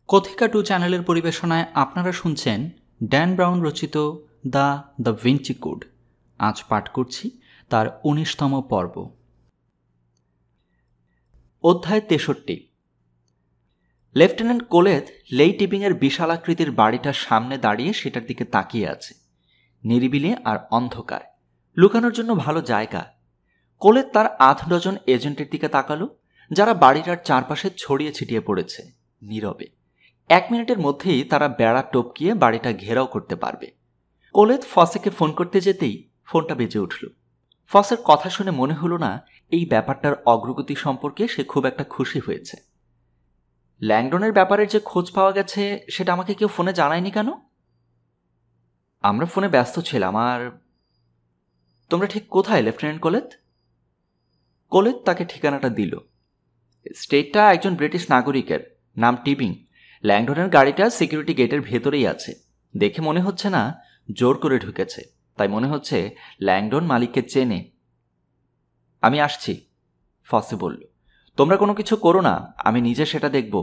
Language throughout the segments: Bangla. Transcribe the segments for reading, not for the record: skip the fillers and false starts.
কথিকা 2 চ্যানেলের পরিবেশনায় আপনারা শুনছেন ড্যান ব্রাউন রচিত দ্য ভিঞ্চি কোড। আজ পাঠ করছি তার ১৯তম পর্ব। অধ্যায় ৬৩। লেফটেন্যান্ট কোলেথ লেই টিপিংয়ের বিশালাকৃতির বাড়িটার সামনে দাঁড়িয়ে সেটার দিকে তাকিয়ে আছে। নিরিবিলি আর অন্ধকার, লুকানোর জন্য ভালো জায়গা। কোলেথ তার ৮ ডজন এজেন্টের দিকে তাকালো, যারা বাড়িটার চারপাশে ছড়িয়ে ছিটিয়ে পড়েছে নীরবে। ১ মিনিটের মধ্যেই তারা বেড়া টপকিয়ে বাড়িটা ঘেরাও করতে পারবে। কোলেথ ফসেকে ফোন করতে যেতেই ফোনটা বেজে উঠল। ফসের কথা শুনে মনে হলো না এই ব্যাপারটার অগ্রগতি সম্পর্কে সে খুব একটা খুশি হয়েছে। ল্যাংডনের ব্যাপারে যে খোঁজ পাওয়া গেছে সেটা আমাকে কেউ ফোনে জানায়নি কেন? আমরা ফোনে ব্যস্ত ছিলাম। আর তোমরা ঠিক কোথায় লেফটেন্যান্ট কোলেথ? কোলেথ তাকে ঠিকানাটা দিল। স্টেটটা একজন ব্রিটিশ নাগরিকের, নাম টিপিং। ল্যাংডনের গাড়িটা সিকিউরিটি গেটের ভেতরেই আছে। দেখে মনে হচ্ছে না জোর করে ঢুকেছে, তাই মনে হচ্ছে ল্যাংডন মালিককে চেনে। আমি আসছি, ফসে বলল। তোমরা কোনো কিছু করো না, আমি নিজে সেটা দেখব।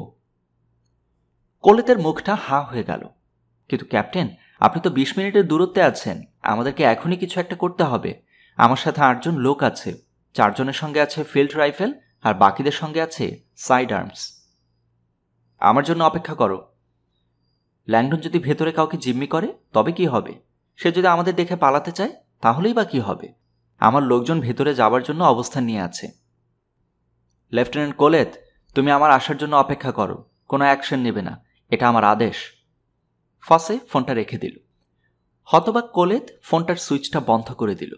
কোলেথের মুখটা হা হয়ে গেল। কিন্তু ক্যাপ্টেন, আপনি তো ২০ মিনিটের দূরত্বে আছেন। আমাদেরকে এখনই কিছু একটা করতে হবে। আমার সাথে ৮ জন লোক আছে। ৪ জনের সঙ্গে আছে ফিল্ড রাইফেল আর বাকিদের সঙ্গে আছে সাইড আর্মস। আমার জন্য অপেক্ষা করো। ল্যাংডন যদি ভেতরে কাউকে জিম্মি করে তবে কি হবে? সে যদি আমাদের দেখে পালাতে চায় তাহলেই বা কি হবে? আমার লোকজন ভেতরে যাবার জন্য অবস্থান নিয়ে আছে। লেফটেন্যান্ট কোলেথ, তুমি আমার আসার জন্য অপেক্ষা করো, কোনো অ্যাকশন নেবে না, এটা আমার আদেশ। ফসে ফোনটা রেখে দিল। হতবাক কোলেথ ফোনটার সুইচটা বন্ধ করে দিল।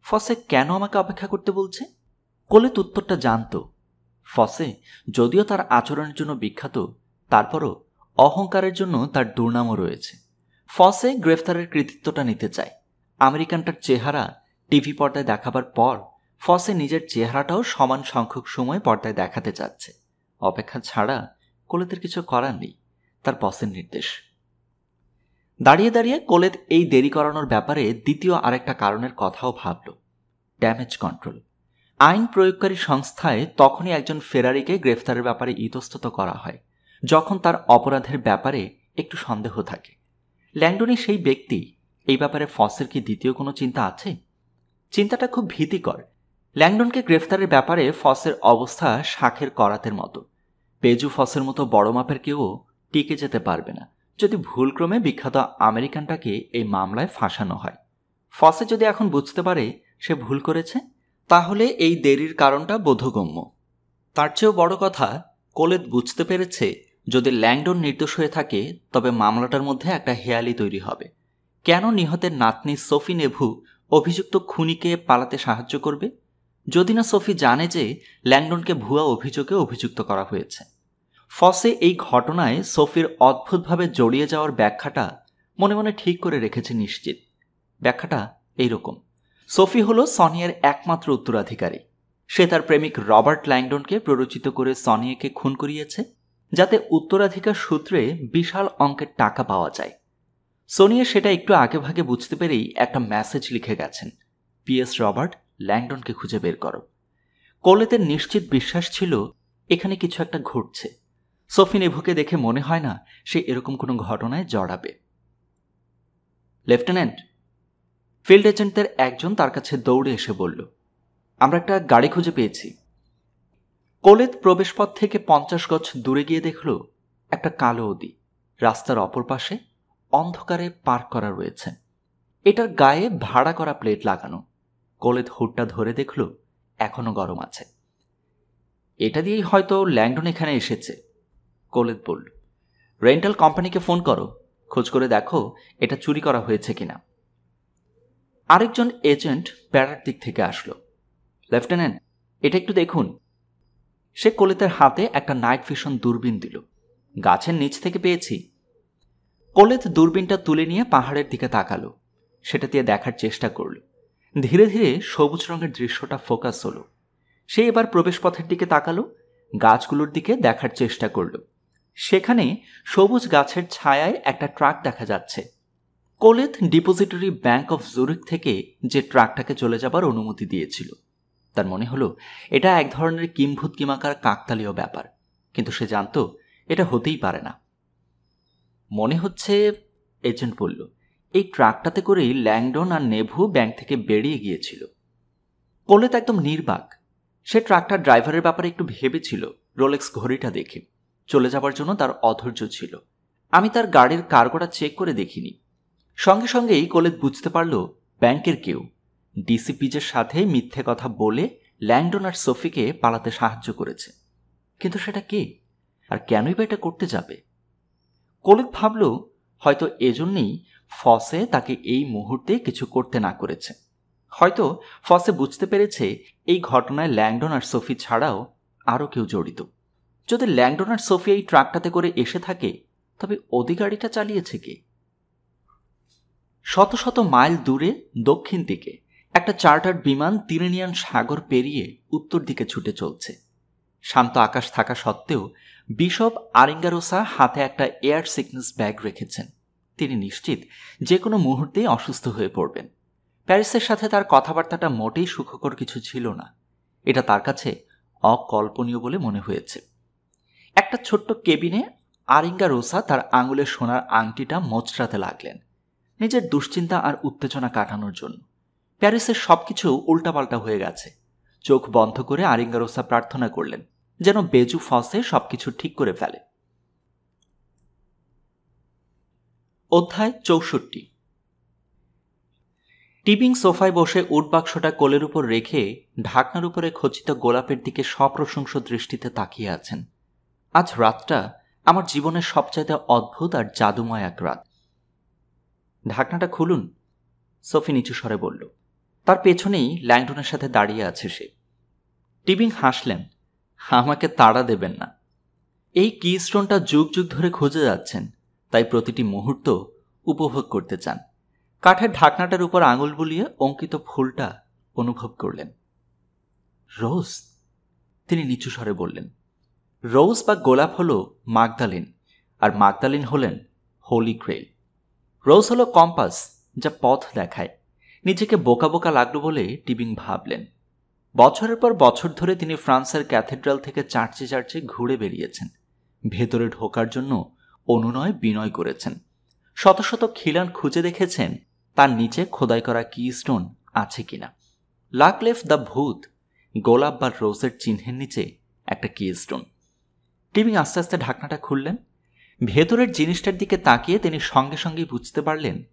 ফসে কেন আমাকে অপেক্ষা করতে বলছে? কোলেথ উত্তরটা জানত। ফসে যদিও তার আচরণের জন্য বিখ্যাত, তারপরও অহংকারের জন্য তার দুর্নামও রয়েছে। ফসে গ্রেফতারের কৃতিত্বটা নিতে চায়। আমেরিকানটার চেহারা টিভি পর্দায় দেখাবার পর ফসে নিজের চেহারাটাও সমান সংখ্যক সময় পর্দায় দেখাতে চাচ্ছে। অপেক্ষা ছাড়া কোলেথের কিছু করার নেই, তার বসের নির্দেশ। দাঁড়িয়ে দাঁড়িয়ে কোলেথ এই দেরি করানোর ব্যাপারে দ্বিতীয় আরেকটা কারণের কথাও ভাবল। Damage control. আইন প্রয়োগকারী সংস্থায় তখনই একজন ফেরারিকে গ্রেফতারের ব্যাপারে ইতস্তত করা হয় যখন তার অপরাধের ব্যাপারে একটু সন্দেহ থাকে। ল্যাংডনই সেই ব্যক্তি। এই ব্যাপারে ফসের কি দ্বিতীয় কোনো চিন্তা আছে? চিন্তাটা খুব ভীতিকর। ল্যাংডনকে গ্রেফতারের ব্যাপারে ফসের অবস্থা শাখের করাতের মতো। পেজু ফসের মতো বড় মাপের কেউ টিকে যেতে পারবে না যদি ভুলক্রমে বিখ্যাত আমেরিকানটাকে এই মামলায় ফাঁসানো হয়। ফসে যদি এখন বুঝতে পারে সে ভুল করেছে, তাহলে এই দেরির কারণটা বোধগম্য। তার চেয়েও বড় কথা, কোলেথ বুঝতে পেরেছে যদি ল্যাংডন নির্দোষ হয়ে থাকে তবে মামলাটার মধ্যে একটা হেয়ালি তৈরি হবে। কেন নিহতের নাতনি সোফি নেভু অভিযুক্ত খুনিকে পালাতে সাহায্য করবে? যদি না সোফি জানে যে ল্যাংডনকে ভুয়া অভিযোগে অভিযুক্ত করা হয়েছে। ফসে এই ঘটনায় সোফির অদ্ভুতভাবে জড়িয়ে যাওয়ার ব্যাখ্যাটা মনে মনে ঠিক করে রেখেছে নিশ্চিত। ব্যাখ্যাটা এইরকম: সোফি হলো সনিয়ার একমাত্র উত্তরাধিকারী। সে তার প্রেমিক রবার্ট ল্যাংডনকে প্ররোচিত করে সনিয়াকে খুন করিয়েছে যাতে উত্তরাধিকার সূত্রে বিশাল অঙ্কের টাকা পাওয়া যায়। সোনিয়া সেটা একটু আগেভাগে বুঝতে পেরেই একটা মেসেজ লিখে গেছেন, পিএস রবার্ট, ল্যাংডনকে খুঁজে বের করো। কোলেথের নিশ্চিত বিশ্বাস ছিল এখানে কিছু একটা ঘটছে। সোফি নেভুকে দেখে মনে হয় না সে এরকম কোনো ঘটনায় জড়াবে। লেফটেন্যান্ট, ফিল্ড এজেন্টদের একজন তার কাছে দৌড়ে এসে বলল, আমরা একটা গাড়ি খুঁজে পেয়েছি। কোলেথ প্রবেশপথ থেকে ৫০ গজ দূরে গিয়ে দেখল একটা কালো অদি রাস্তার অপর পাশে অন্ধকারে পার্ক করা রয়েছে। এটার গায়ে ভাড়া করা প্লেট লাগানো। কোলেথ হুডটা ধরে দেখল এখনো গরম আছে। এটা দিয়েই হয়তো ল্যাংডন এখানে এসেছে, কোলেথ বলল। রেন্টাল কোম্পানিকে ফোন করো, খোঁজ করে দেখো এটা চুরি করা হয়েছে কিনা। আরেকজন এজেন্ট বেড়ার দিক থেকে আসলো। লেফটেন্যান্ট, এটা একটু দেখুন। সে কোলেথের হাতে একটা নাইট ভিশন দূরবীন দিল। গাছের নিচ থেকে পেয়েছি। কোলেথ দূরবীনটা তুলে নিয়ে পাহাড়ের দিকে তাকালো। সেটা দিয়ে দেখার চেষ্টা করল। ধীরে ধীরে সবুজ রঙের দৃশ্যটা ফোকাস হলো। সে এবার প্রবেশপথের দিকে তাকালো, গাছগুলোর দিকে দেখার চেষ্টা করল। সেখানে সবুজ গাছের ছায়ায় একটা ট্রাক দেখা যাচ্ছে। কোলেথ ডিপোজিটরি ব্যাংক অফ জুরিক থেকে যে ট্রাকটাকে চলে যাবার অনুমতি দিয়েছিল। তার মনে হলো এটা এক ধরনের কিম্ভূত কিমাকার কাকতালীয় ব্যাপার, কিন্তু সে জানত এটা হতেই পারে না। মনে হচ্ছে, এজেন্ট বলল, এই ট্রাকটাতে করেই ল্যাংডন আর নেভু ব্যাংক থেকে বেরিয়ে গিয়েছিল। কোলেত একদম নির্বাক। সে ট্রাকটার ড্রাইভারের ব্যাপারে একটু ভেবেছিল, রোলেক্স ঘড়িটা দেখে। চলে যাবার জন্য তার অধৈর্য ছিল। আমি তার গাড়ির কার্গোটা চেক করে দেখিনি। সঙ্গে সঙ্গেই কোলেত বুঝতে পারল ব্যাংকের কেউ ডিসিপিজের সাথে মিথ্যে কথা বলে ল্যাংডন আর সোফিকে পালাতে সাহায্য করেছে। কিন্তু সেটা কে, আর কেনই বা এটা করতে যাবে? কোলেত ভাবল হয়তো এজন্যই ফসে তাকে এই মুহূর্তে কিছু করতে না করেছে। হয়তো ফসে বুঝতে পেরেছে এই ঘটনায় ল্যাংডন আর সোফি ছাড়াও আরও কেউ জড়িত। যদি ল্যাংডন আর সোফি এই ট্রাকটাতে করে এসে থাকে, তবে ওদি গাড়িটা চালিয়েছে কে? শত শত মাইল দূরে দক্ষিণ দিকে একটা চার্টার্ড বিমান তিরেনিয়ান সাগর পেরিয়ে উত্তর দিকে ছুটে চলছে। শান্ত আকাশ থাকা সত্ত্বেও বিশপ আরিঙ্গারোসা হাতে একটা এয়ার সিকনেস ব্যাগ রেখেছেন। তিনি নিশ্চিত যে কোনো মুহূর্তেই অসুস্থ হয়ে পড়বেন। প্যারিসের সাথে তার কথাবার্তাটা মোটেই সুখকর কিছু ছিল না। এটা তার কাছে অকল্পনীয় বলে মনে হয়েছে। একটা ছোট্ট কেবিনে আরিঙ্গারোসা তার আঙুলের সোনার আংটিটা মোচড়াতে লাগলেন, নিজের দুশ্চিন্তা আর উত্তেজনা কাটানোর জন্য। প্যারিসের সবকিছু উল্টাপাল্টা হয়ে গেছে। চোখ বন্ধ করে আরিঙ্গারোসা প্রার্থনা করলেন যেন বেজু ফসে সবকিছু ঠিক করে ফেলে। অধ্যায় 64। টিবিং সোফায় বসে উটবাক্সটা কোলের উপর রেখে ঢাকনার উপরে খচিত গোলাপের দিকে সপ্রশংস দৃষ্টিতে তাকিয়ে আছেন। আজ রাতটা আমার জীবনের সবচাইতে অদ্ভুত আর জাদুময় এক রাত। ঢাকনাটা খুলুন, সোফি নিচু স্বরে বলল। তার পেছনেই ল্যাংডনের সাথে দাঁড়িয়ে আছে সে। টিবিং হাসলেন। আমাকে তাড়া দেবেন না। এই কি স্টোনটা যুগ যুগ ধরে খুঁজে যাচ্ছেন, তাই প্রতিটি মুহূর্ত উপভোগ করতে চান। কাঠের ঢাকনাটার উপর আঙুল বুলিয়ে অঙ্কিত ফুলটা অনুভব করলেন। রোজ, তিনি নিচু স্বরে বললেন। রোজ বা গোলাপ হল মাগদালিন, আর মাগদালিন হলেন হোলি গ্রেইল। রোজ হলো কম্পাস, যা পথ দেখায়। নিজেকে বোকা বোকা লাগলো বলে টিবিং ভাবলেন। বছরের পর বছর ধরে তিনি ফ্রান্সের ক্যাথেড্রাল থেকে চার্চে চার্চে ঘুরে বেরিয়েছেন। ভেতরে ঢোকার জন্য অনুনয় বিনয় করেছেন। শত শত খিলান খুঁজে দেখেছেন তার নিচে খোদাই করা কি স্টোন আছে কিনা। লাকলেফ দ্য ভূত গোলাপ বা রোজের চিহ্নের নিচে একটা কি স্টোন। টিবিং আস্তে আস্তে ঢাকনাটা খুললেন। ভেতরের জিনিসটার দিকে তাকিয়ে তিনি সঙ্গে সঙ্গেই বুঝতে পারলেন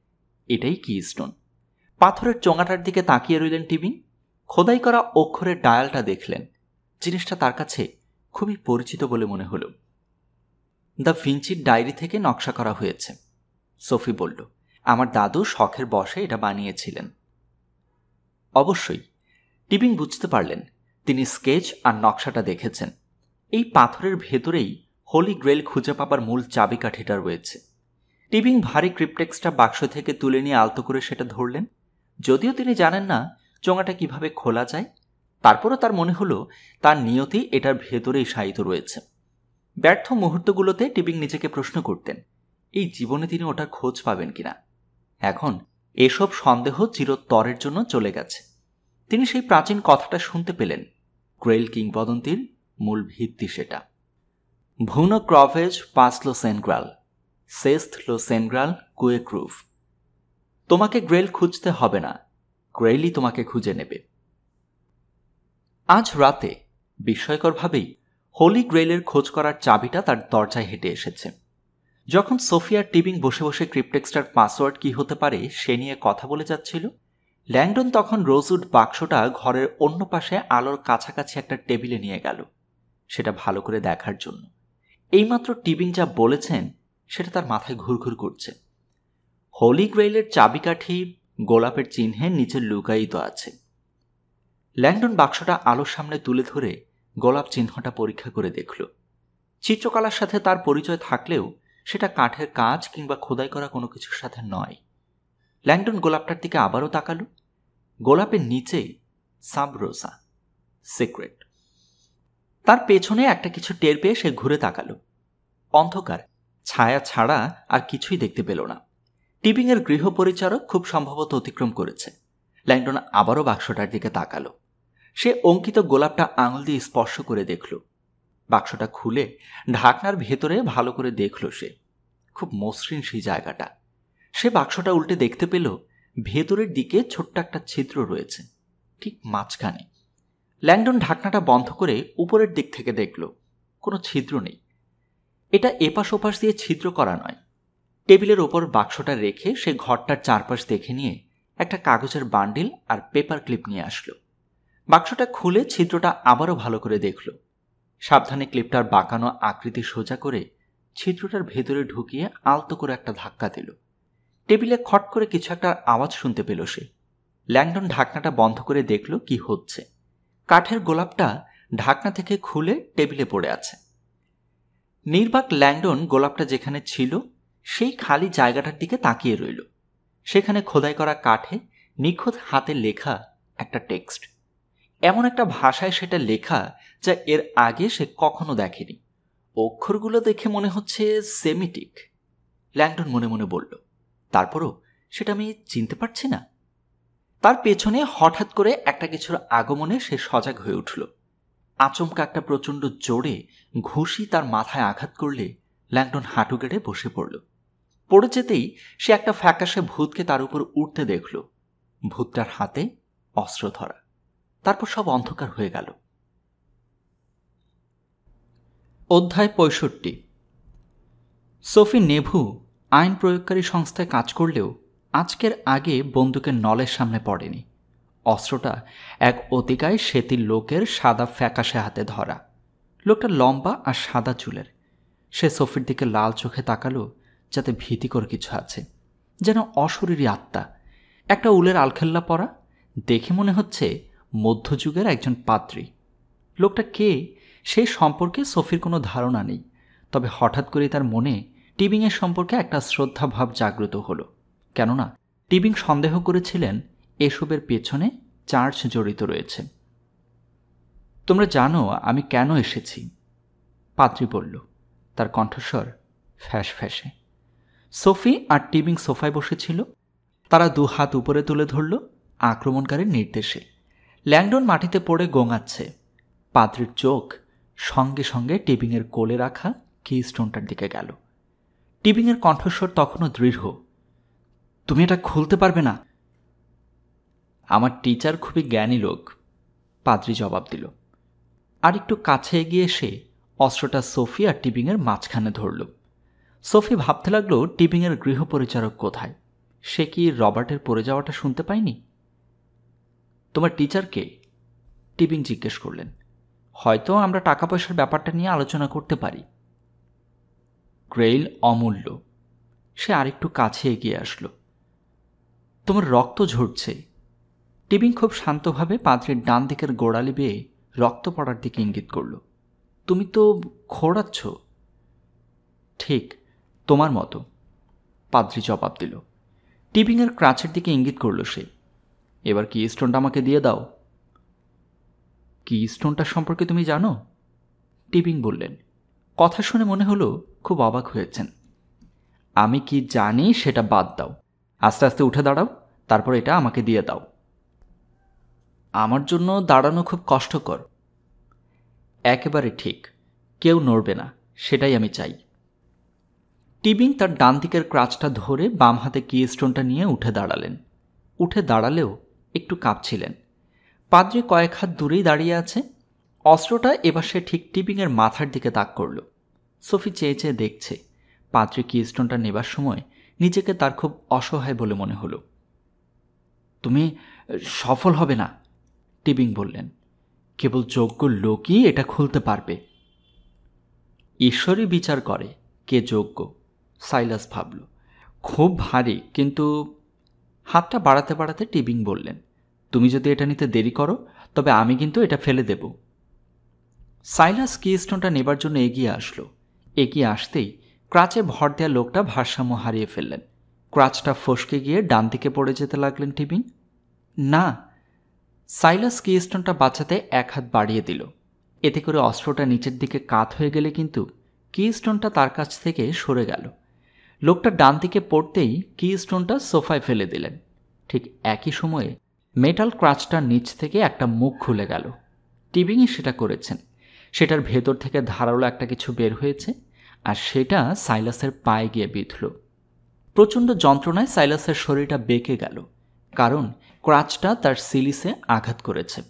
এটাই কি স্টোন। পাথরের চোঙাটার দিকে তাকিয়ে রইলেন টিবিং। খোদাই করা অক্ষরের ডায়ালটা দেখলেন। জিনিসটা তার কাছে খুবই পরিচিত বলে মনে হল। দ্য ভিঞ্চির ডায়েরি থেকে নকশা করা হয়েছে, সোফি বলল। আমার দাদু শখের বশে এটা বানিয়েছিলেন। অবশ্যই, টিবিং বুঝতে পারলেন। তিনি স্কেচ আর নকশাটা দেখেছেন। এই পাথরের ভেতরেই হোলি গ্রেল খুঁজে পাবার মূল চাবিকাঠিটা রয়েছে। টিবিং ভারী ক্রিপ্টেক্সটা বাক্স থেকে তুলে নিয়ে আলতো করে সেটা ধরলেন। যদিও তিনি জানেন না চোঙাটা কিভাবে খোলা যায়, তারপরও তার মনে হলো তার নিয়তি এটার ভেতরেই শায়িত রয়েছে। ব্যর্থ মুহূর্তগুলোতে টিবিং নিজেকে প্রশ্ন করতেন এই জীবনে তিনি ওটার খোঁজ পাবেন কিনা। এখন এসব সন্দেহ চিরতরের জন্য চলে গেছে। তিনি সেই প্রাচীন কথাটা শুনতে পেলেন। গ্রেইল কিংবদন্তির মূল ভিত্তি সেটা। ভুনো ক্রভেজ পাসলো সেনগ্রাল, সেস্থলো সেনগ্রাল কুয়ে ক্রুভ। তোমাকে গ্রেইল খুঁজতে হবে না, গ্রেইলই তোমাকে খুঁজে নেবে। আজ রাতে বিস্ময়করভাবেই হোলি গ্রেইলের খোঁজ করার চাবিটা তার দরজায় হেঁটে এসেছে। যখন সোফিয়া টিবিং বসে বসে ক্রিপ্টেক্সটার পাসওয়ার্ড কি হতে পারে সে নিয়ে কথা বলে যাচ্ছিল, ল্যাংডন তখন রোজউড বাক্সটা ঘরের অন্য পাশে আলোর কাছাকাছি একটা টেবিলে নিয়ে গেল, সেটা ভালো করে দেখার জন্য। এইমাত্র টিবিং যা বলেছেন সেটা তার মাথায় ঘুরঘুর করছে। হোলি গ্রেইলের চাবিকাঠি গোলাপের চিহ্নের নিচে লুকায়িত আছে। ল্যাংডন বাক্সটা আলোর সামনে তুলে ধরে গোলাপ চিহ্নটা পরীক্ষা করে দেখল। চিত্রকলার সাথে তার পরিচয় থাকলেও সেটা কাঠের কাজ কিংবা খোদাই করা কোনো কিছুর সাথে নয়। ল্যাংডন গোলাপটার দিকে আবারও তাকালো। গোলাপের নিচে সাবরোসা, সিক্রেট। তার পেছনে একটা কিছু টের পেয়ে সে ঘুরে তাকালো। অন্ধকার, ছায়া ছাড়া আর কিছুই দেখতে পেল না। টিবিংয়ের গৃহপরিচারক খুব সম্ভবত অতিক্রম করেছে। ল্যাংডন আবারও বাক্সটার দিকে তাকালো। সে অঙ্কিত গোলাপটা আঙুল দিয়ে স্পর্শ করে দেখল। বাক্সটা খুলে ঢাকনার ভেতরে ভালো করে দেখল সে। খুব মসৃণ সেই জায়গাটা। সে বাক্সটা উল্টে দেখতে পেল ভেতরের দিকে ছোট্ট একটা ছিদ্র রয়েছে, ঠিক মাঝখানে। ল্যাংডন ঢাকনাটা বন্ধ করে উপরের দিক থেকে দেখল কোনো ছিদ্র নেই। এটা এপাশ ওপাশ দিয়ে ছিদ্র করা নয়। টেবিলের ওপর বাক্সটা রেখে সে ঘরটার চারপাশ দেখে নিয়ে একটা কাগজের বান্ডিল আর পেপার ক্লিপ নিয়ে আসলো। বাক্সটা খুলে ছিদ্রটা আবারও ভালো করে দেখল। সাবধানে ক্লিপটার বাঁকানো আকৃতি সোজা করে ছিদ্রটার ভেতরে ঢুকিয়ে আলতো করে একটা ধাক্কা দিল। টেবিলে খট করে কিছু একটা আওয়াজ শুনতে পেল সে। ল্যাংডন ঢাকনাটা বন্ধ করে দেখল কি হচ্ছে। কাঠের গোলাপটা ঢাকনা থেকে খুলে টেবিলে পড়ে আছে। নির্বাক ল্যাংডন গোলাপটা যেখানে ছিল সেই খালি জায়গাটার দিকে তাকিয়ে রইল। সেখানে খোদাই করা কাঠে নিখুঁত হাতে লেখা একটা টেক্সট। এমন একটা ভাষায় সেটা লেখা যা এর আগে সে কখনো দেখেনি। অক্ষরগুলো দেখে মনে হচ্ছে সেমিটিক। ল্যাংডন মনে মনে বলল, তারপরও সেটা আমি চিনতে পারছি না। তার পেছনে হঠাৎ করে একটা কিছুর আগমনে সে সজাগ হয়ে উঠল। আচমকা একটা প্রচণ্ড জোরে ঘুষি তার মাথায় আঘাত করলে ল্যাংডন হাঁটু গেড়ে বসে পড়ল। পড়ে যেতেই সে একটা ফ্যাকাশে ভূতকে তার উপর উঠতে দেখল। ভূতটার হাতে অস্ত্র ধরা। তারপর সব অন্ধকার হয়ে গেল। অধ্যায় 65। সোফি নেভু আইন প্রয়োগকারী সংস্থায় কাজ করলেও আজকের আগে বন্দুকের নলের সামনে পড়েনি। অস্ত্রটা এক অতিকায় সেতির লোকের সাদা ফ্যাকাশে হাতে ধরা। লোকটা লম্বা আর সাদা চুলের। সে সোফির দিকে লাল চোখে তাকালো, যাতে ভীতিকর কিছু আছে, যেন অশরীরী আত্মা। একটা উলের আলখেল্লা পরা, দেখে মনে হচ্ছে মধ্যযুগের একজন পাদ্রী। লোকটা কে সে সম্পর্কে সোফির কোনো ধারণা নেই, তবে হঠাৎ করে তার মনে টিবিংয়ের সম্পর্কে একটা শ্রদ্ধাভাব জাগ্রত হলো। কেননা টিবিং সন্দেহ করেছিলেন এসবের পেছনে চার্চ জড়িত রয়েছে। তোমরা জানো আমি কেন এসেছি, পাদ্রী বলল, তার কণ্ঠস্বর ফ্যাস ফ্যাসে। সোফি আর টিবিং সোফায় বসেছিল। তারা দু হাত উপরে তুলে ধরল আক্রমণকারীর নির্দেশে। ল্যাংডন মাটিতে পড়ে গোঙাচ্ছে। পাদ্রীর চোখ সঙ্গে সঙ্গে টিবিংয়ের কোলে রাখা কিস্টোনটার দিকে গেল। টিবিংয়ের কণ্ঠস্বর তখনও দৃঢ়। তুমি এটা খুলতে পারবে না। আমার টিচার খুবই জ্ঞানী লোক, পাদ্রী জবাব দিল। আর একটু কাছে এগিয়ে এসে অস্ত্রটা সোফি আর টিবিংয়ের মাঝখানে ধরল। সোফি ভাবতে লাগলো টিবিংয়ের গৃহপরিচারক কোথায়। সে কি রবার্টের পড়ে যাওয়াটা শুনতে পায়নি? তোমার টিচার কে? টিবিং জিজ্ঞেস করলেন। হয়তো আমরা টাকা পয়সার ব্যাপারটা নিয়ে আলোচনা করতে পারি। গ্রেইল অমূল্য। সে আরেকটু কাছে এগিয়ে আসলো। তোমার রক্ত ঝরছে। টিবিং খুব শান্তভাবে পাদ্রীর ডান দিকের গোড়ালি বেয়ে রক্ত পড়ার দিকে ইঙ্গিত করল। তুমি তো খোঁড়াচ্ছ। ঠিক তোমার মতো, পাদ্রী জবাব দিল। টিবিংয়ের ক্রাচের দিকে ইঙ্গিত করল সে। এবার কি স্টোনটা আমাকে দিয়ে দাও। কি স্টোনটা সম্পর্কে তুমি জানো? টিবিং বললেন। কথা শুনে মনে হলো খুব অবাক হয়েছেন। আমি কি জানি সেটা বাদ দাও। আস্তে আস্তে উঠে দাঁড়াও, তারপর এটা আমাকে দিয়ে দাও। আমার জন্য দাঁড়ানো খুব কষ্টকর। একেবারে ঠিক, কেউ নড়বে না, সেটাই আমি চাই। টিবিং তার ডান দিকের ক্রাচটা ধরে বাম হাতে কি স্টোনটা নিয়ে উঠে দাঁড়ালেন। উঠে দাঁড়ালেও একটু কাঁপছিলেন। পাদ্রী কয়েক হাত দূরেই দাঁড়িয়ে আছে। অস্ত্রটা এবার সে ঠিক টিবিংয়ের মাথার দিকে তাক করল। সোফি চেয়ে চেয়ে দেখছে। পাদ্রী কি স্টোনটা নেবার সময় নিজেকে তার খুব অসহায় বলে মনে হলো। তুমি সফল হবে না, টিবিং বললেন। কেবল যোগ্য লোকই এটা খুলতে পারবে। ঈশ্বরই বিচার করে কে যোগ্য, সাইলাস ভাবল। খুব ভারী, কিন্তু হাতটা বাড়াতে বাড়াতে টিবিং বললেন, তুমি যদি এটা নিতে দেরি করো তবে আমি কিন্তু এটা ফেলে দেব। সাইলাস কিস্টোনটা নেবার জন্য এগিয়ে আসলো। এগিয়ে আসতেই ক্রাচে ভর দেওয়া লোকটা ভারসাম্য হারিয়ে ফেললেন। ক্রাচটা ফসকে গিয়ে ডান দিকে পড়ে যেতে লাগলেন টিবিং। না, সাইলাস কিস্টোনটা বাঁচাতে এক হাত বাড়িয়ে দিল। এতে করে অস্ত্রটা নিচের দিকে কাত হয়ে গেলে কিন্তু কিস্টোনটা তার কাছ থেকে সরে গেল। লোকটা ডান দিকে পড়তেই কিস্টোনটা সোফায় ফেলে দিলেন। ঠিক একই সময়ে মেটাল ক্রাচটার নিচ থেকে একটা মুখ খুলে গেল। টিবিংই সেটা করেছেন। সেটার ভেতর থেকে ধারালো একটা কিছু বের হয়েছে আর সেটা সাইলাসের পায়ে গিয়ে বিঁধল। প্রচণ্ড যন্ত্রণায় সাইলাসের শরীরটা বেঁকে গেল, কারণ ক্রাচটা তার সিলিসে আঘাত করেছে।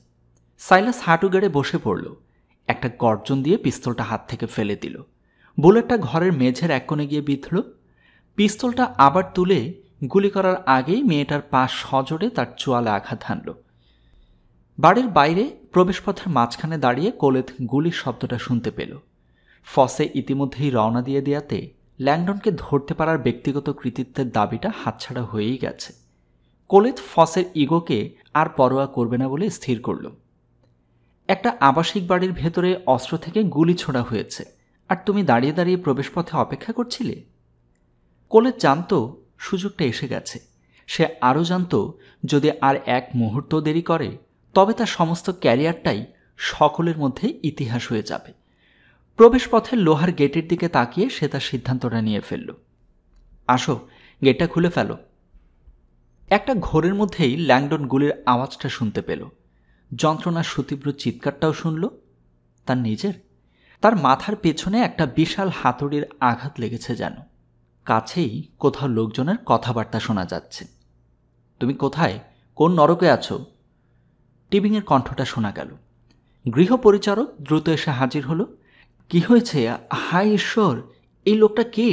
সাইলাস হাঁটু গেড়ে বসে পড়ল, একটা গর্জন দিয়ে পিস্তলটা হাত থেকে ফেলে দিল। বুলেটটা ঘরের মেঝের এক কোণে গিয়ে বিঁধল। পিস্তলটা আবার তুলে গুলি করার আগেই মেয়েটার পা সজোরে তার চোয়ালে আঘাত হানল। বাড়ির বাইরে প্রবেশপথের মাঝখানে দাঁড়িয়ে কোলেথ গুলির শব্দটা শুনতে পেল। ফসে ইতিমধ্যেই রওনা দিয়ে দেয়াতে ল্যাংডনকে ধরতে পারার ব্যক্তিগত কৃতিত্বের দাবিটা হাতছাড়া হয়েই গেছে। কোলেথ ফসের ইগোকে আর পরোয়া করবে না বলে স্থির করল। একটা আবাসিক বাড়ির ভেতরে অস্ত্র থেকে গুলি ছোড়া হয়েছে, আর তুমি দাঁড়িয়ে দাঁড়িয়ে প্রবেশপথে অপেক্ষা করছিলে। কোলেথ জানত সুযোগটা এসে গেছে। সে আরও জানত যদি আর এক মুহূর্ত দেরি করে তবে তার সমস্ত ক্যারিয়ারটাই সকলের মধ্যে ইতিহাস হয়ে যাবে। প্রবেশপথের লোহার গেটের দিকে তাকিয়ে সে তার সিদ্ধান্তটা নিয়ে ফেলল। আসো, গেটটা খুলে ফেলো। একটা ঘোরের মধ্যেই ল্যাংডন গুলির আওয়াজটা শুনতে পেল। যন্ত্রণার সুতীব্র চিৎকারটাও শুনল তার নিজের। তার মাথার পেছনে একটা বিশাল হাতুড়ির আঘাত লেগেছে যেন। কাছেই কোথাও লোকজনের কথাবার্তা শোনা যাচ্ছে। তুমি কোথায়? কোন নরকে আছো? টিবিংয়ের কণ্ঠটা শোনা গেল। গৃহপরিচারক দ্রুত এসে হাজির হলো। কি হয়েছে? হায় ঈশ্বর, এই লোকটা কে?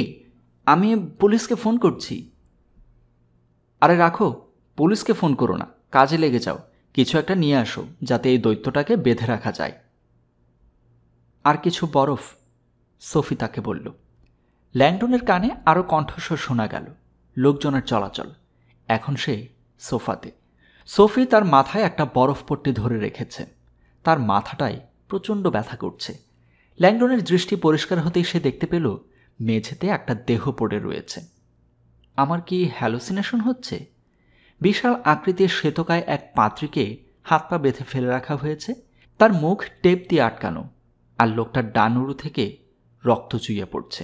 আমি পুলিশকে ফোন করছি। আরে রাখো, পুলিশকে ফোন করো না, কাজে লেগে যাও। কিছু একটা নিয়ে আসো যাতে এই দৈত্যটাকে বেঁধে রাখা যায়। আর কিছু বরফ, সোফি তাকে বলল। ল্যাংডনের কানে আরও কণ্ঠস্বর শোনা গেল। লোকজনের চলাচল। এখন সে সোফাতে। সোফি তার মাথায় একটা বরফ পট্টি ধরে রেখেছে। তার মাথাটায় প্রচণ্ড ব্যথা করছে। ল্যাংডনের দৃষ্টি পরিষ্কার হতেই সে দেখতে পেল মেঝেতে একটা দেহ পড়ে রয়েছে। আমার কি হ্যালোসিনেশন হচ্ছে? বিশাল আকৃতির শ্বেতকায় এক পাত্রীকে হাত পা বেঁধে ফেলে রাখা হয়েছে। তার মুখ টেপ দিয়ে আটকানো, আর লোকটার ডান উরু থেকে রক্ত চুইয়ে পড়ছে।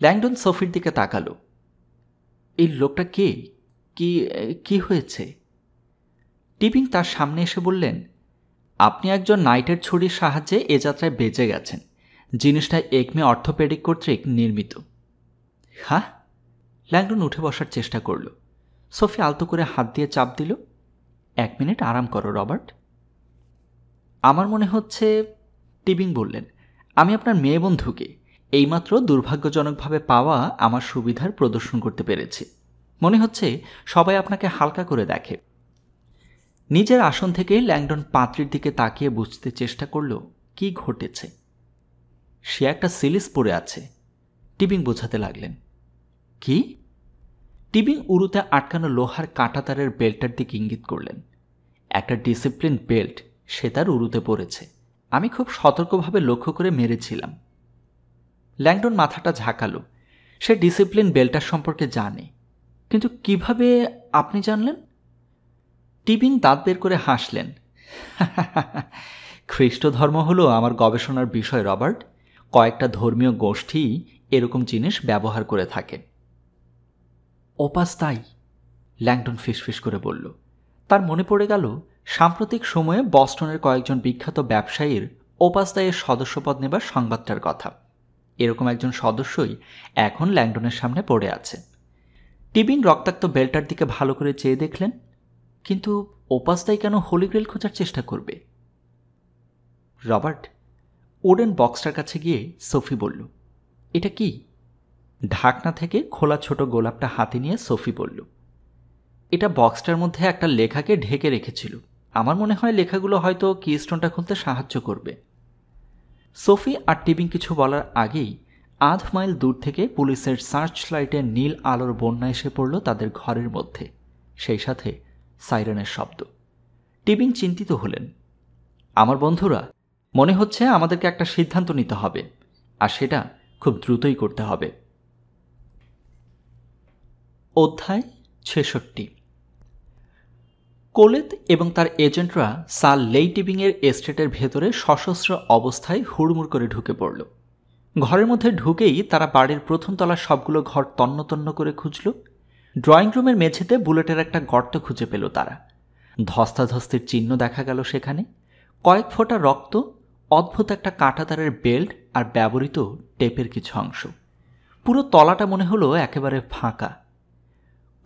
ল্যাংডন সোফির দিকে তাকালো। এই লোকটা কে? কি হয়েছে? টিপিং তার সামনে এসে বললেন, আপনি একজন নাইটের ছুরির সাহায্যে এ যাত্রায় বেঁচে গেছেন। জিনিসটা একমে অর্থোপেডিক কর্তৃক নির্মিত। হ্যাঁ? ল্যাংডন উঠে বসার চেষ্টা করল। সোফি আলতো করে হাত দিয়ে চাপ দিল। 1 মিনিট আরাম করো রবার্ট। আমার মনে হচ্ছে, টিবিং বললেন, আমি আপনার মেয়ে বন্ধুকে এইমাত্র দুর্ভাগ্যজনকভাবে পাওয়া আমার সুবিধার প্রদর্শন করতে পেরেছি। মনে হচ্ছে সবাই আপনাকে হালকা করে দেখে। নিজের আসন থেকে ল্যাংডন পাত্রীর দিকে তাকিয়ে বুঝতে চেষ্টা করল কি ঘটেছে। সে একটা সিলিস পরে আছে, টিবিং বোঝাতে লাগলেন। কি? টিবিং উরুতে আটকানো লোহার কাঁটাতারের বেল্টটার দিকে ইঙ্গিত করলেন। একটা ডিসিপ্লিন বেল্ট সে তার উরুতে পড়েছে। আমি খুব সতর্কভাবে লক্ষ্য করে মেরেছিলাম। ল্যাংডন মাথাটা ঝাঁকালো। সে ডিসিপ্লিন বেল্টার সম্পর্কে জানে, কিন্তু কিভাবে আপনি জানলেন? টিবিং দাঁত বের করে হাসলেন। খ্রিস্ট ধর্ম হলো আমার গবেষণার বিষয় রবার্ট। কয়েকটা ধর্মীয় গোষ্ঠী এরকম জিনিস ব্যবহার করে থাকে। ওপাস তাই? ল্যাংডন ফিসফিস করে বলল। তার মনে পড়ে গেল সাম্প্রতিক সময়ে বস্টনের কয়েকজন বিখ্যাত ব্যবসায়ীর ওপাস দায়ের সদস্যপদ নেবার সংবাদটার কথা। এরকম একজন সদস্যই এখন ল্যাংডনের সামনে পড়ে আছে। টিবিং রক্তাক্ত বেল্টার দিকে ভালো করে চেয়ে দেখলেন, কিন্তু ওপাসদাই কেন হোলিগ্রেল খোঁজার চেষ্টা করবে? রবার্ট, ওডেন বক্সটার কাছে গিয়ে সোফি বলল, এটা কি? ঢাকনা থেকে খোলা ছোট গোলাপটা হাতে নিয়ে সোফি বলল, এটা বক্সটার মধ্যে একটা লেখাকে ঢেকে রেখেছিল। আমার মনে হয় লেখাগুলো হয়তো কিস্টোনটা খুলতে সাহায্য করবে। সোফি আর টিবিং কিছু বলার আগেই 1/2 মাইল দূর থেকে পুলিশের সার্চ লাইটের নীল আলোর বন্যা এসে পড়ল তাদের ঘরের মধ্যে, সেই সাথে সাইরেনের শব্দ। টিবিং চিন্তিত হলেন। আমার বন্ধুরা, মনে হচ্ছে আমাদেরকে একটা সিদ্ধান্ত নিতে হবে, আর সেটা খুব দ্রুতই করতে হবে। অধ্যায় 66। কোলেথ এবং তার এজেন্টরা সাল লেইটিবিংয়ের এস্টেটের ভেতরে সশস্ত্র অবস্থায় হুড়মুড় করে ঢুকে পড়ল। ঘরের মধ্যে ঢুকেই তারা বাড়ির প্রথম তলার সবগুলো ঘর তন্ন তন্ন করে খুঁজল। ড্রয়িং রুমের মেঝেতে বুলেটের একটা গর্ত খুঁজে পেল তারা। ধস্তাধস্তির চিহ্ন দেখা গেল সেখানে। কয়েক ফোঁটা রক্ত, অদ্ভুত একটা কাঁটাতারের বেল্ট আর ব্যবহৃত টেপের কিছু অংশ। পুরো তলাটা মনে হলো একেবারে ফাঁকা।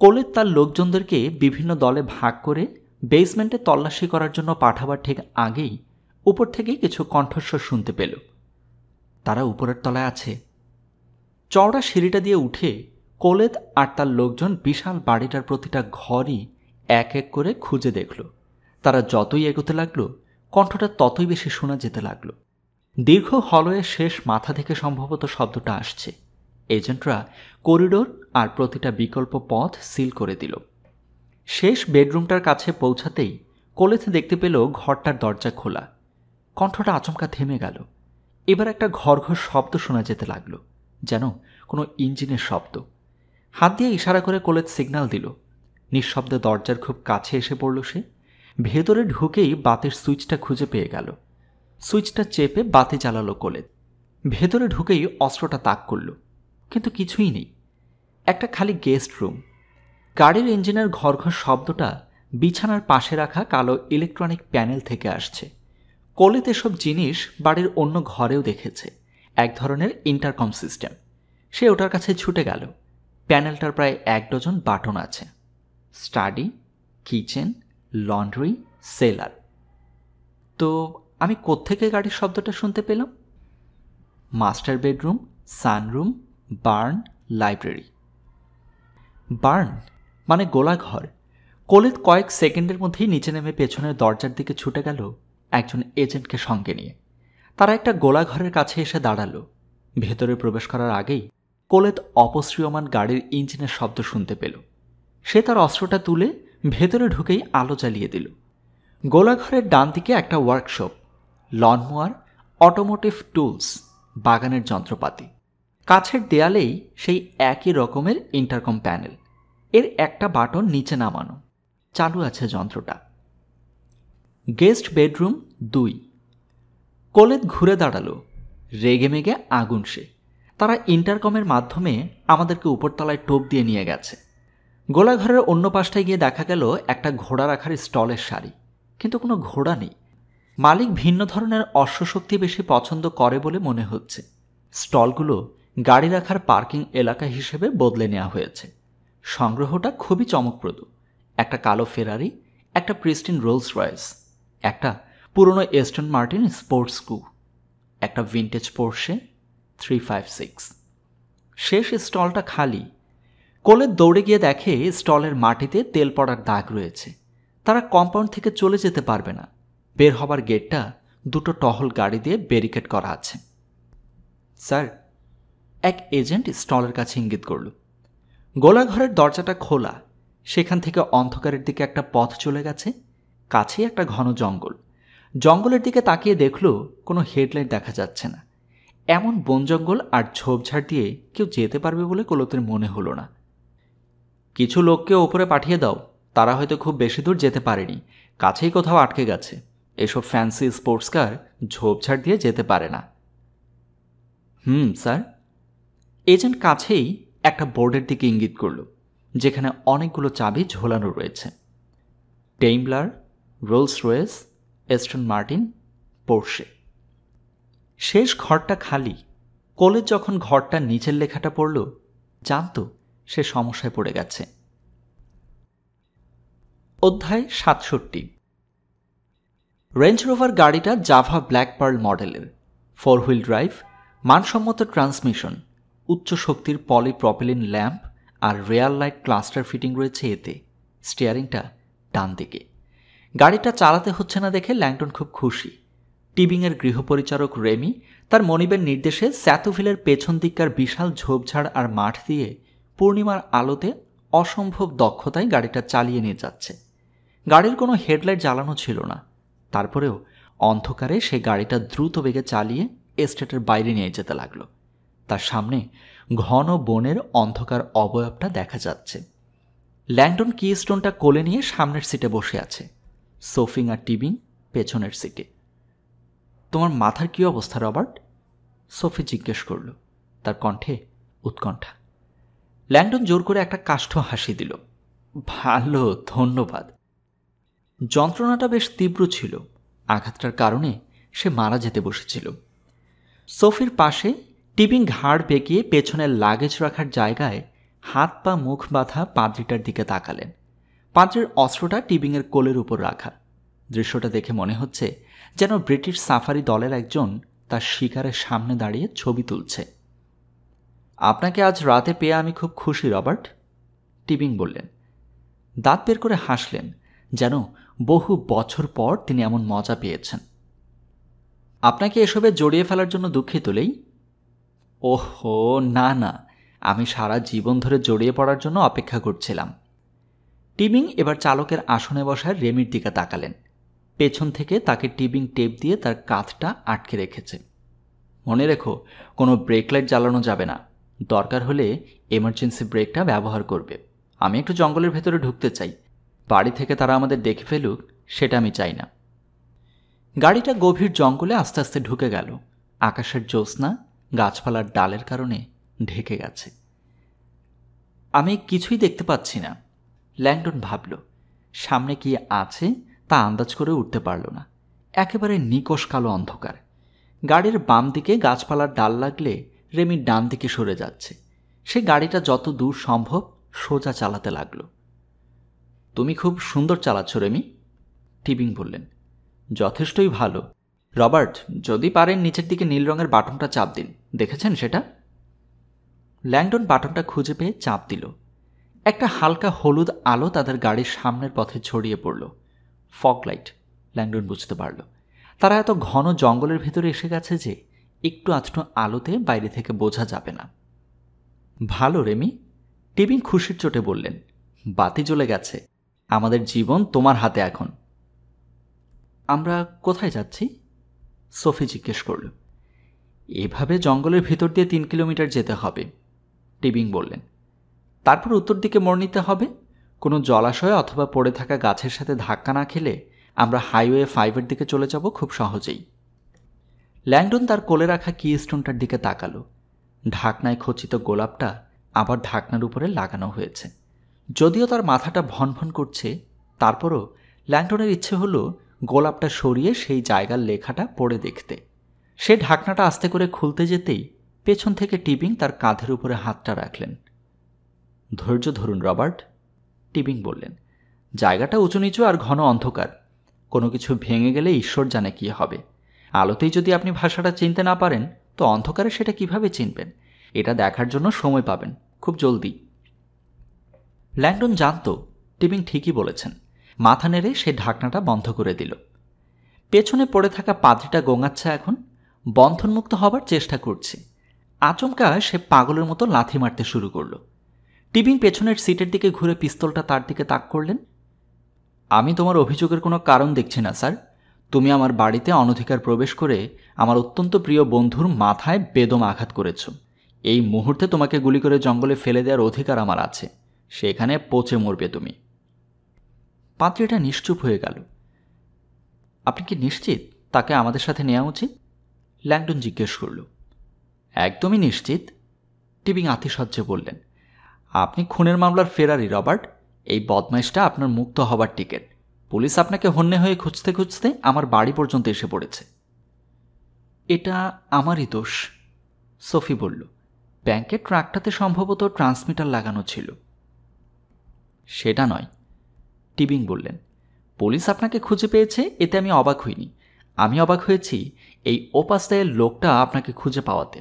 কোলেদ তার লোকজনদেরকে বিভিন্ন দলে ভাগ করে বেসমেন্টে তল্লাশি করার জন্য পাঠাবার ঠিক আগেই উপর থেকেই কিছু কণ্ঠস্বর শুনতে পেল। তারা উপরের তলায় আছে। চওড়া সিঁড়িটা দিয়ে উঠে কোলেদ আর তার লোকজন বিশাল বাড়িটার প্রতিটা ঘরই এক এক করে খুঁজে দেখল। তারা যতই এগোতে লাগলো কণ্ঠটা ততই বেশি শোনা যেতে লাগলো। দীর্ঘ হলওয়ের শেষ মাথা থেকে সম্ভবত শব্দটা আসছে। এজেন্টরা করিডোর আর প্রতিটা বিকল্প পথ সিল করে দিল। শেষ বেডরুমটার কাছে পৌঁছাতেই কোলেদ দেখতে পেল ঘরটার দরজা খোলা। কণ্ঠটা আচমকা থেমে গেল। এবার একটা ঘর ঘর শব্দ শোনা যেতে লাগলো, যেন কোনো ইঞ্জিনের শব্দ। হাত দিয়ে ইশারা করে কোলেদ সিগন্যাল দিল। নিঃশব্দে দরজার খুব কাছে এসে পড়ল সে। ভেতরে ঢুকেই বাতির সুইচটা খুঁজে পেয়ে গেল। সুইচটা চেপে বাতি জ্বালালো কোলেদ। ভেতরে ঢুকেই অস্ত্রটা তাক করল, কিন্তু কিছুই নেই। একটা খালি গেস্ট রুম। গাড়ির ইঞ্জিনের ঘর ঘর শব্দটা বিছানার পাশে রাখা কালো ইলেকট্রনিক প্যানেল থেকে আসছে। কোলেদ এসব জিনিস বাড়ির অন্য ঘরেও দেখেছে। এক ধরনের ইন্টারকম সিস্টেম। সে ওটার কাছে ছুটে গেল। প্যানেলটার প্রায় 1 ডজন বাটন আছে। Study, kitchen, laundry, cellar. তো আমি কোত্থেকে গাড়ির শব্দটা শুনতে পেলাম? Master bedroom, sunroom, barn, library. Barn মানে গোলাঘর। কোলেদ কয়েক সেকেন্ডের মধ্যেই নিচে নেমে পেছনের দরজার দিকে ছুটে গেল একজন এজেন্টকে সঙ্গে নিয়ে। তারা একটা গোলাঘরের কাছে এসে দাঁড়ালো। ভেতরে প্রবেশ করার আগেই কোলেদ অপসৃয়মান গাড়ির ইঞ্জিনের শব্দ শুনতে পেল। সে তার অস্ত্রটা তুলে ভেতরে ঢুকেই আলো জ্বালিয়ে দিল। গোলাঘরের ডান দিকে একটা ওয়ার্কশপ, লনমোয়ার, অটোমোটিভ টুলস, বাগানের যন্ত্রপাতি। কাছের দেয়ালেই সেই একই রকমের ইন্টারকম প্যানেল। এর একটা বাটন নিচে নামানো, চালু আছে যন্ত্রটা। Guest bedroom 2। কোলেদ ঘুরে দাঁড়ালো। রেগে মেগে আগুন সে। তারা ইন্টারকমের মাধ্যমে আমাদেরকে উপরতলায় টোপ দিয়ে নিয়ে গেছে। গোলাঘরের অন্য পাশটায় গিয়ে দেখা গেল একটা ঘোড়া রাখার স্টলের সারি, কিন্তু কোনো ঘোড়া নেই। মালিক ভিন্ন ধরনের অশ্বশক্তি বেশি পছন্দ করে বলে মনে হচ্ছে। স্টলগুলো গাড়ি রাখার পার্কিং এলাকা হিসেবে বদলে নেওয়া হয়েছে। সংগ্রহটা খুবই চমকপ্রদ। একটা কালো ফেরারি, একটা প্রিস্টিন রোলস রয়েস, একটা পুরনো এস্টন মার্টিন স্পোর্টস কু, একটা ভিন্টেজ পোর্শে 356। শেষ স্টলটা খালি। কোলেদ দৌড়ে গিয়ে দেখে স্টলের মাটিতে তেল পড়ার দাগ রয়েছে। তারা কম্পাউন্ড থেকে চলে যেতে পারবে না। বের হবার গেটটা 2টো টহল গাড়ি দিয়ে ব্যারিকেড করা আছে। স্যার, এক এজেন্ট স্টলের কাছে ইঙ্গিত করল। গোলাঘরের দরজাটা খোলা। সেখান থেকে অন্ধকারের দিকে একটা পথ চলে গেছে। কাছেই একটা ঘন জঙ্গল। জঙ্গলের দিকে তাকিয়ে দেখল কোনো হেডলাইট দেখা যাচ্ছে না। এমন বন জঙ্গল আর ঝোপঝাড় দিয়ে কেউ যেতে পারবে বলে কোলেদের মনে হলো না। কিছু লোককে ওপরে পাঠিয়ে দাও, তারা হয়তো খুব বেশি দূর যেতে পারেনি, কাছেই কোথাও আটকে গেছে। এসব ফ্যান্সি স্পোর্টস কার ঝোপঝাড় দিয়ে যেতে পারে না। স্যার। এজেন্ট কাছেই একটা বোর্ডের দিকে ইঙ্গিত করল, যেখানে অনেকগুলো চাবি ঝোলানো রয়েছে। Daimler, Rolls Royce, Aston Martin, Porsche. শেষ ঘরটা খালি। কোলেদ যখন ঘরটার নিচের লেখাটা পড়ল, জানত সে সমস্যায় পড়ে গেছে। অধ্যায় 67। রেঞ্জ রোভার গাড়িটা জাভা ব্ল্যাক পার্ল মডেলের। 4 হুইল ড্রাইভ, মানসম্মত ট্রান্সমিশন, উচ্চ শক্তির পলিপ্রপিলিন ল্যাম্প আর রেয়ার লাইট ক্লাস্টার ফিটিং রয়েছে এতে। স্টিয়ারিংটা ডান দিকে। গাড়িটা চালাতে হচ্ছে না দেখে ল্যাংটন খুব খুশি। টিবিংয়ের গৃহপরিচারক রেমি তার মনিবের নির্দেশে স্যাথোভিলের পেছন দিককার বিশাল ঝোপঝাড় আর মাঠ দিয়ে পূর্ণিমার আলোতে অসম্ভব দক্ষতায় গাড়িটা চালিয়ে নিয়ে যাচ্ছে। গাড়ির কোনো হেডলাইট জ্বালানো ছিল না। তারপরেও অন্ধকারে সে গাড়িটা দ্রুত বেগে চালিয়ে এস্টেটের বাইরে নিয়ে যেতে লাগলো। তার সামনে ঘন বনের অন্ধকার অবয়বটা দেখা যাচ্ছে। ল্যাংটন কিস্টোনটা কোলে নিয়ে সামনের সিটে বসে আছে। সোফিং আর টিবিং পেছনের সিটে। তোমার মাথার কী অবস্থা রবার্ট? সোফি জিজ্ঞেস করল, তার কণ্ঠে উৎকণ্ঠা। ল্যাংটন জোর করে একটা কাষ্ঠ হাসি দিল। ভালো, ধন্যবাদ। যন্ত্রণাটা বেশ তীব্র ছিল। আঘাতটার কারণে সে মারা যেতে বসেছিল। সোফির পাশে টিবিং ঘাড় বেঁকিয়ে পেছনের লাগেজ রাখার জায়গায় হাত পা মুখ বাঁধা পাদ্রিটার দিকে তাকালেন। পাদ্রির অস্ত্রটা টিবিংয়ের কোলের উপর রাখা। দৃশ্যটা দেখে মনে হচ্ছে যেন ব্রিটিশ সাফারি দলের একজন তার শিকারের সামনে দাঁড়িয়ে ছবি তুলছে। আপনাকে আজ রাতে পেয়ে আমি খুব খুশি রবার্ট, টিবিং বললেন। দাঁত বের করে হাসলেন, যেন বহু বছর পর তিনি এমন মজা পেয়েছেন। আপনাকে এসবে জড়িয়ে ফেলার জন্য দুঃখিত লেই। ওহো, না না, আমি সারা জীবন ধরে জড়িয়ে পড়ার জন্য অপেক্ষা করছিলাম। টিবিং এবার চালকের আসনে বসায় রেমির দিকে তাকালেন। পেছন থেকে তাকে টিবিং টেপ দিয়ে তার কাঁধটা আটকে রেখেছে। মনে রেখো, কোনো ব্রেক লাইট জ্বালানো যাবে না। দরকার হলে এমার্জেন্সি ব্রেকটা ব্যবহার করবে। আমি একটু জঙ্গলের ভেতরে ঢুকতে চাই। বাড়ি থেকে তারা আমাদের দেখে ফেলুক, সেটা আমি চাই না। গাড়িটা গভীর জঙ্গলে আস্তে আস্তে ঢুকে গেল। আকাশের জ্যোৎস্না গাছপালার ডালের কারণে ঢেকে গেছে। আমি কিছুই দেখতে পাচ্ছি না, ল্যাংডন ভাবল। সামনে কি আছে তা আন্দাজ করে উঠতে পারল না। একেবারে নিকষ কালো অন্ধকার। গাড়ির বাম দিকে গাছপালার ডাল লাগলে রেমির ডান দিকে সরে যাচ্ছে। সে গাড়িটা যত দূর সম্ভব সোজা চালাতে লাগল। তুমি খুব সুন্দর চালাচ্ছ রেমি, টিবিং বললেন। যথেষ্টই ভালো। রবার্ট, যদি পারেন নিচের দিকে নীল রঙের বাটনটা চাপ দিন। দেখেছেন সেটা? ল্যাংডন বাটনটা খুঁজে পেয়ে চাপ দিল। একটা হালকা হলুদ আলো তাদের গাড়ির সামনের পথে ছড়িয়ে পড়ল। ফগ লাইট, ল্যাংডন বুঝতে পারল। তারা এত ঘন জঙ্গলের ভেতরে এসে গেছে যে একটু আধটু আলোতে বাইরে থেকে বোঝা যাবে না। ভালো রেমি, টিবিং খুশির চোটে বললেন। বাতি জ্বলে গেছে। আমাদের জীবন তোমার হাতে এখন। আমরা কোথায় যাচ্ছি? সোফি জিজ্ঞেস করল। এভাবে জঙ্গলের ভেতর দিয়ে 3 কিলোমিটার যেতে হবে, টিবিং বললেন। তারপর উত্তর দিকে মোড় নিতে হবে। কোনো জলাশয় অথবা পড়ে থাকা গাছের সাথে ধাক্কা না খেলে আমরা হাইওয়ে 5-এর দিকে চলে যাব খুব সহজেই। ল্যাংডন তার কোলে রাখা কি স্টোনটার দিকে তাকালো। ঢাকনায় খচিত গোলাপটা আবার ঢাকনার উপরে লাগানো হয়েছে। যদিও তার মাথাটা ভনভন করছে, তারপরও ল্যাংডনের ইচ্ছে হলো গোলাপটা সরিয়ে সেই জায়গার লেখাটা পড়ে দেখতে। সে ঢাকনাটা আস্তে করে খুলতে যেতেই পেছন থেকে টিবিং তার কাঁধের উপরে হাতটা রাখলেন। ধৈর্য ধরুন রবার্ট, টিবিং বললেন। জায়গাটা উঁচু নিচু আর ঘন অন্ধকার। কোনো কিছু ভেঙে গেলে ঈশ্বর জানে কি হবে। আলোতেই যদি আপনি ভাষাটা চিনতে না পারেন, তো অন্ধকারে সেটা কিভাবে চিনবেন? এটা দেখার জন্য সময় পাবেন, খুব জলদি। ল্যাংডন জানত টিবিং ঠিকই বলেছেন। মাথা নেড়ে সে ঢাকনাটা বন্ধ করে দিল। পেছনে পড়ে থাকা পাদ্রিটা গোঙাচ্ছে এখন, বন্ধনমুক্ত হবার চেষ্টা করছে। আচমকা সে পাগলের মতো লাথি মারতে শুরু করল। টিবিং পেছনের সিটের দিকে ঘুরে পিস্তলটা তার দিকে তাক করলেন। আমি তোমার অভিযোগের কোনো কারণ দেখছি না স্যার। তুমি আমার বাড়িতে অনধিকার প্রবেশ করে আমার অত্যন্ত প্রিয় বন্ধুর মাথায় বেদম আঘাত করেছ। এই মুহূর্তে তোমাকে গুলি করে জঙ্গলে ফেলে দেওয়ার অধিকার আমার আছে। সেখানে পচে মরবে তুমি। পাদ্রিটা নিশ্চুপ হয়ে গেল। আপনি কি নিশ্চিত তাকে আমাদের সাথে নেওয়া উচিত? ল্যাংডন জিজ্ঞেস করল। একদমই নিশ্চিত, টিবিং আতিশয্যে বললেন। আপনি খুনের মামলার ফেরারি রবার্ট। এই বদমাইশটা আপনার মুক্ত হবার টিকিট। পুলিশ আপনাকে হন্যে হয়ে খুঁজতে খুঁজতে আমার বাড়ি পর্যন্ত এসে পড়েছে। এটা আমারই দোষ, সোফি বলল। ব্যাংকের ট্রাকটাতে সম্ভবত ট্রান্সমিটার লাগানো ছিল। সেটা নয়, টিবিং বললেন। পুলিশ আপনাকে খুঁজে পেয়েছে, এতে আমি অবাক হইনি। আমি অবাক হয়েছি এই ওপাস্তায়ের লোকটা আপনাকে খুঁজে পাওয়াতে।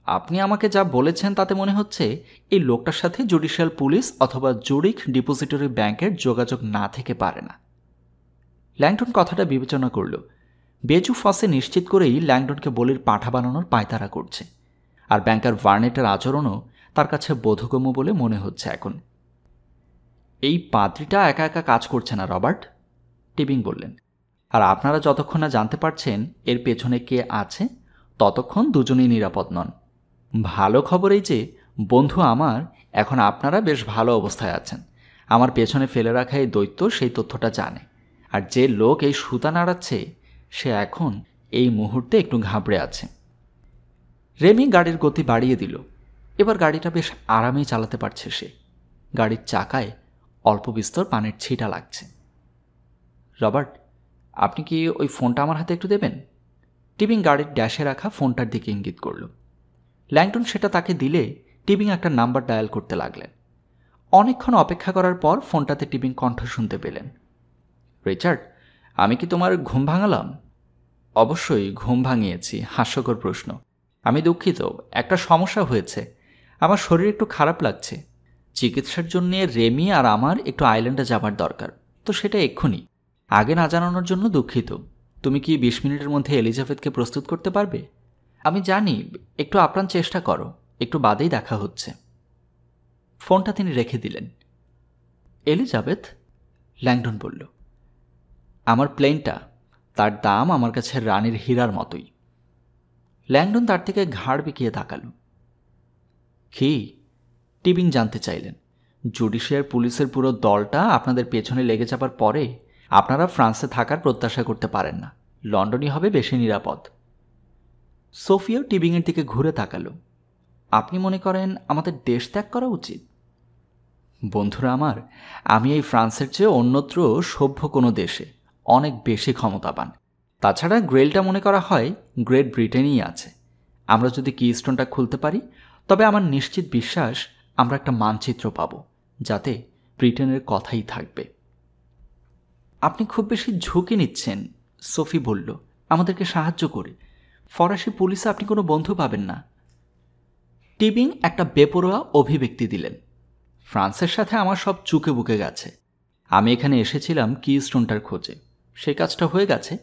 আপনি আমাকে যা বলেছেন তাতে মনে হচ্ছে এই লোকটার সাথে জুডিশিয়াল পুলিশ অথবা জুরিখ ডিপোজিটরি ব্যাংকের যোগাযোগ না থেকে পারে না। ল্যাংডন কথাটা বিবেচনা করল। বেজু ফসে নিশ্চিত করেই ল্যাংডনকে বলির পাঁঠা বানানোর পায়তারা করছে। আর ব্যাংকার ভার্নেটের আচরণও তার কাছে বোধগম্য বলে মনে হচ্ছে এখন। এই পাদ্রিটা একা একা কাজ করছে না রবার্ট, টিবিং বললেন। আর আপনারা যতক্ষণ না জানতে পারছেন এর পেছনে কে আছে, ততক্ষণ দুজনেই নিরাপদ নন। ভালো খবর এই যে বন্ধু আমার, এখন আপনারা বেশ ভালো অবস্থায় আছেন। আমার পেছনে ফেলে রাখা এই দৈত্য সেই তথ্যটা জানে। আর যে লোক এই সুতা নাড়াচ্ছে সে এখন এই মুহূর্তে একটু ঘাবড়ে আছে। রেমি গাড়ির গতি বাড়িয়ে দিল। এবার গাড়িটা বেশ আরামেই চালাতে পারছে সে। গাড়ির চাকায় অল্প বিস্তর পানির ছিটা লাগছে। রবার্ট, আপনি কি ওই ফোনটা আমার হাতে একটু দেবেন? টিবিং গাড়ির ড্যাশে রাখা ফোনটার দিকে ইঙ্গিত করল। ল্যাংটন সেটা তাকে দিলে টিবিং একটা নাম্বার ডায়াল করতে লাগলেন। অনেকক্ষণ অপেক্ষা করার পর ফোনটাতে টিবিং কণ্ঠ শুনতে পেলেন। রিচার্ড, আমি কি তোমার ঘুম ভাঙালাম? অবশ্যই ঘুম ভাঙিয়েছি। হাস্যকর প্রশ্ন। আমি দুঃখিত, একটা সমস্যা হয়েছে। আমার শরীর একটু খারাপ লাগছে। চিকিৎসার জন্য রেমি আর আমার একটু আইল্যান্ডে যাবার দরকার, তো সেটা এক্ষুনি। আগে না জানানোর জন্য দুঃখিত। তুমি কি 20 মিনিটের মধ্যে এলিজাবেথকে প্রস্তুত করতে পারবে? আমি জানি, একটু আপ্রাণ চেষ্টা করো, একটু বাদেই দেখা হচ্ছে। ফোনটা তিনি রেখে দিলেন। এলিজাবেথ? ল্যাংডন বলল। আমার প্লেনটা, তার দাম আমার কাছে রানীর হীরার মতোই। ল্যাংডন তার থেকে ঘাড় বিকিয়ে তাকাল। কি? টিবিং জানতে চাইলেন। জুডিশিয়ার পুলিশের পুরো দলটা আপনাদের পেছনে লেগে যাবার পরে আপনারা ফ্রান্সে থাকার প্রত্যাশা করতে পারেন না। লন্ডনই হবে বেশি নিরাপদ। সোফিয়া টিবিংয়ের দিকে ঘুরে তাকাল। আপনি মনে করেন আমাদের দেশ ত্যাগ করা উচিত? বন্ধুরা আমার, আমি এই ফ্রান্সের চেয়ে অন্যত্র সভ্য কোনো দেশে অনেক বেশি ক্ষমতাবান। তাছাড়া গ্রেলটা মনে করা হয় গ্রেট ব্রিটেনই আছে। আমরা যদি কিস্টোনটা খুলতে পারি, তবে আমার নিশ্চিত বিশ্বাস আমরা একটা মানচিত্র পাব, যাতে ব্রিটেনের কথাই থাকবে। আপনি খুব বেশি ঝুঁকি নিচ্ছেন, সোফি বলল। আমাদেরকে সাহায্য করে ফরাসি পুলিশে আপনি কোনো বন্ধু পাবেন না। টিবিং একটা বেপরোয়া অভিব্যক্তি দিলেন। ফ্রান্সের সাথে আমার সব চুকে বুকে গেছে। আমি এখানে এসেছিলাম কিস্টোনটার খোঁজে। সেই কাজটা হয়ে গেছে।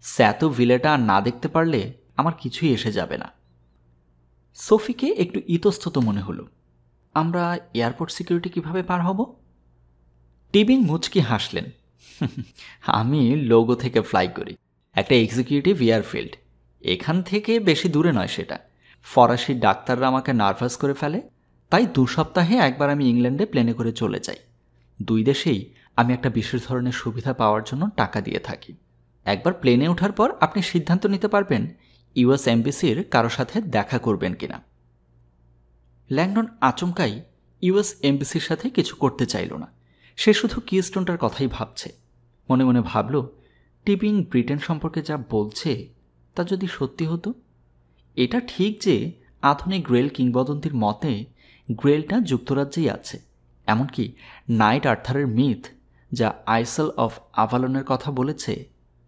স্যাতো ভিলেটা আর না দেখতে পারলে আমার কিছুই এসে যাবে না। সোফিকে একটু ইতস্তত মনে হলো। আমরা এয়ারপোর্ট সিকিউরিটি কিভাবে পার হব? টিবিং মুচকি হাসলেন। আমি লোগো থেকে ফ্লাই করি, একটা এক্সিকিউটিভ এয়ারফিল্ড। এখান থেকে বেশি দূরে নয় সেটা। ফরাসি ডাক্তাররা আমাকে নার্ভাস করে ফেলে, তাই 2 সপ্তাহে একবার আমি ইংল্যান্ডে প্লেনে করে চলে যাই। 2 দেশেই আমি একটা বিশেষ ধরনের সুবিধা পাওয়ার জন্য টাকা দিয়ে থাকি। একবার প্লেনে ওঠার পর আপনি সিদ্ধান্ত নিতে পারবেন ইউএস এমবেসির কারো সাথে দেখা করবেন কিনা। ল্যাংডন আচমকাই ইউএস এমবেসির সাথে কিছু করতে চাইল না। সে শুধু কিস্টোনটার কথাই ভাবছে। মনে মনে ভাবল, টিবিং ব্রিটেন সম্পর্কে যা বলছে তা যদি সত্যি হতো। এটা ঠিক যে আধুনিক গ্রেল কিংবদন্তির মতে গ্রেলটা যুক্তরাজ্যেই আছে। এমনকি নাইট আর্থারের মিথ, যা আইসেল অফ আভালনের কথা বলেছে,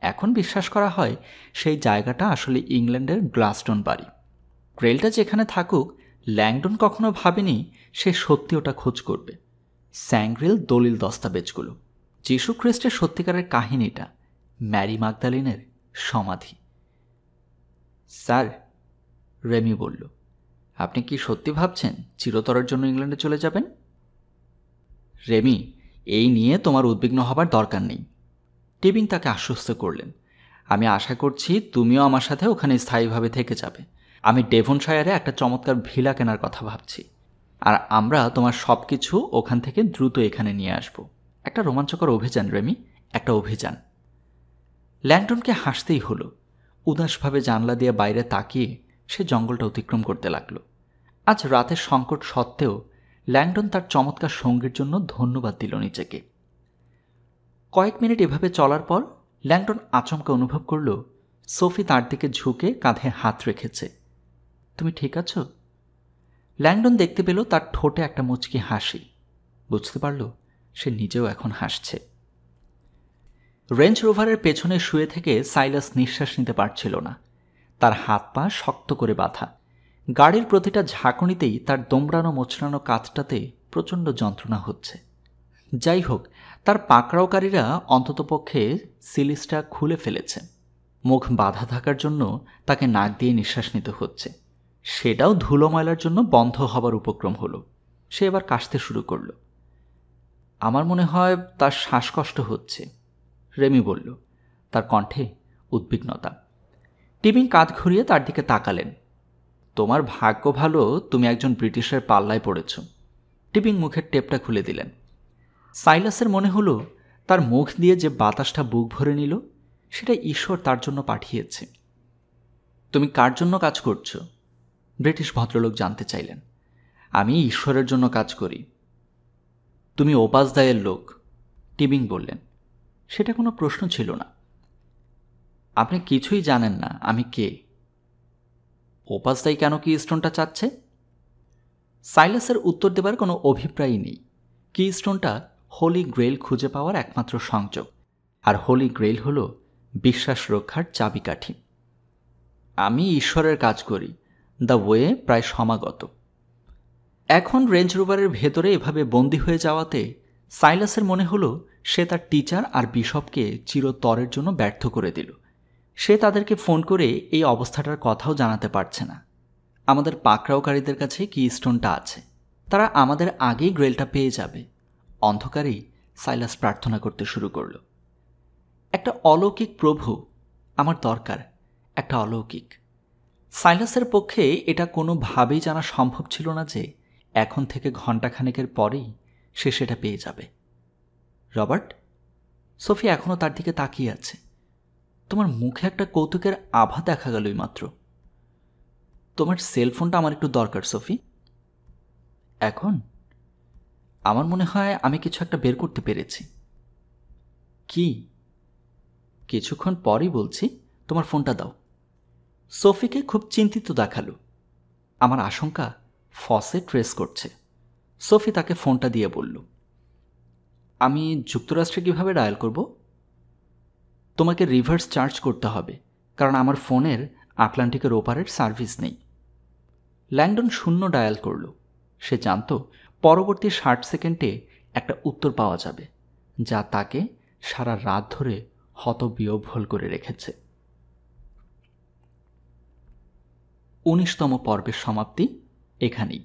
এখন বিশ্বাস করা হয় সেই জায়গাটা আসলে ইংল্যান্ডের গ্লাসস্টোন বাড়ি। গ্রেলটা যেখানে থাকুক, ল্যাংডন কখনো ভাবেনি সে সত্যি ওটা খোঁজ করবে। স্যাংগ্রেল দলিল দস্তাবেজগুলো, যীশু খ্রিস্টের সত্যিকারের কাহিনীটা, ম্যারি মাগদালিনের সমাধি। স্যার, রেমি বলল, আপনি কি সত্যি ভাবছেন চিরতরের জন্য ইংল্যান্ডে চলে যাবেন? রেমি, এই নিয়ে তোমার উদ্বিগ্ন হবার দরকার নেই। টিবিং তাকে আশ্বস্ত করলেন। আমি আশা করছি তুমিও আমার সাথে ওখানে স্থায়ীভাবে থেকে যাবে। আমি ডেভনশায়ারে একটা চমৎকার ভিলা কেনার কথা ভাবছি, আর আমরা তোমার সব কিছু ওখান থেকে দ্রুত এখানে নিয়ে আসব। একটা রোমাঞ্চকর অভিযান রেমি, একটা অভিযান। ল্যাংডনকে হাসতেই হলো। উদাসভাবে জানলা দিয়ে বাইরে তাকিয়ে সে জঙ্গলটা অতিক্রম করতে লাগলো। আজ রাতের সংকট সত্ত্বেও ল্যাংডন তার চমৎকার সঙ্গীর জন্য ধন্যবাদ দিল নিজেকে। কয়েক মিনিট এভাবে চলার পর ল্যাংডন আচমকা অনুভব করল সোফি তার দিকে ঝুঁকে কাঁধে হাত রেখেছে। তুমি ঠিক আছো? ল্যাংডন দেখতে পেল তার ঠোঁটে একটা মুচকি হাসি। বুঝতে পারল সে নিজেও এখন হাসছে। রেঞ্জ রোভারের পেছনে শুয়ে থেকে সাইলাস নিঃশ্বাস নিতে পারছিল না। তার হাত পা শক্ত করে বাঁধা। গাড়ির প্রতিটা ঝাঁকুনিতেই তার দোমড়ানো মোচড়ানো কাঁধটাতে প্রচণ্ড যন্ত্রণা হচ্ছে। যাই হোক, তার পাকড়াওকারীরা অন্ততপক্ষে সিলিসটা খুলে ফেলেছে। মুখ বাঁধা থাকার জন্য তাকে নাক দিয়ে নিঃশ্বাস নিতে হচ্ছে। সেটাও ধুলো ময়লার জন্য বন্ধ হবার উপক্রম হলো। সে এবার কাশতে শুরু করল। আমার মনে হয় তার শ্বাসকষ্ট হচ্ছে, রেমি বলল, তার কণ্ঠে উদ্বিগ্নতা। টিবিং কাঁধ ঘুরিয়ে তার দিকে তাকালেন। তোমার ভাগ্য ভালো তুমি একজন ব্রিটিশের পাল্লায় পড়েছ। টিবিং মুখের টেপটা খুলে দিলেন। সাইলাসের মনে হলো তার মুখ দিয়ে যে বাতাসটা বুক ভরে নিল, সেটা ঈশ্বর তার জন্য পাঠিয়েছে। তুমি কার জন্য কাজ করছো? ব্রিটিশ ভদ্রলোক জানতে চাইলেন। আমি ঈশ্বরের জন্য কাজ করি। তুমি ওপাসদায়ের লোক, টিবিং বললেন। সেটা কোনো প্রশ্ন ছিল না। আপনি কিছুই জানেন না আমি কে। ওপাসদাই কেন কি স্টোনটা চাচ্ছে? সাইলাসের উত্তর দেবার কোনো অভিপ্রায়ই নেই। কি স্টোনটা হোলি গ্রেইল খুঁজে পাওয়ার একমাত্র সংযোগ, আর হোলি গ্রেইল হল বিশ্বাস রক্ষার চাবিকাঠি। আমি ঈশ্বরের কাজ করি, দ্য ওয়ে প্রায় সমাগত। এখন রেঞ্জ রোভারের ভেতরে এভাবে বন্দী হয়ে যাওয়াতে সাইলাসের মনে হলো সে তার টিচার আর বিশপকে চিরতরের জন্য ব্যর্থ করে দিল। সে তাদেরকে ফোন করে এই অবস্থাটার কথাও জানাতে পারছে না। আমাদের পাকড়াওকারীদের কাছে কি স্টোনটা আছে, তারা আমাদের আগেই গ্রেলটা পেয়ে যাবে। অন্ধকারেই সাইলাস প্রার্থনা করতে শুরু করল। একটা অলৌকিক প্রভু আমার দরকার, একটা অলৌকিক। সাইলাসের পক্ষে এটা কোনোভাবেই জানা সম্ভব ছিল না যে এখন থেকে ঘণ্টাখানেকের পরেই সে সেটা পেয়ে যাবে। রবার্ট, সোফি এখনও তার দিকে তাকিয়ে আছে। তোমার মুখে একটা কৌতুকের আভা দেখা গেল মাত্র। তোমার সেলফোনটা আমার একটু দরকার সোফি। এখন আমার মনে হয় আমি কিছু একটা বের করতে পেরেছি। কি? কিছুক্ষণ পরই বলছি, তোমার ফোনটা দাও। সোফিকে খুব চিন্তিত দেখালো। আমার আশঙ্কা ফসে ট্রেস করছে। সোফি তাকে ফোনটা দিয়ে বলল, আমি যুক্তরাষ্ট্রে কীভাবে ডায়াল করব? তোমাকে রিভার্স চার্জ করতে হবে, কারণ আমার ফোনের আটলান্টিকের ওপারের সার্ভিস নেই। ল্যাংডন 0 ডায়াল করল। সে জানত পরবর্তী 60 সেকেন্ডে একটা উত্তর পাওয়া যাবে, যা তাকে সারা রাত ধরে হতবিহ্বল করে রেখেছে। 19তম পর্বের সমাপ্তি এখানেই।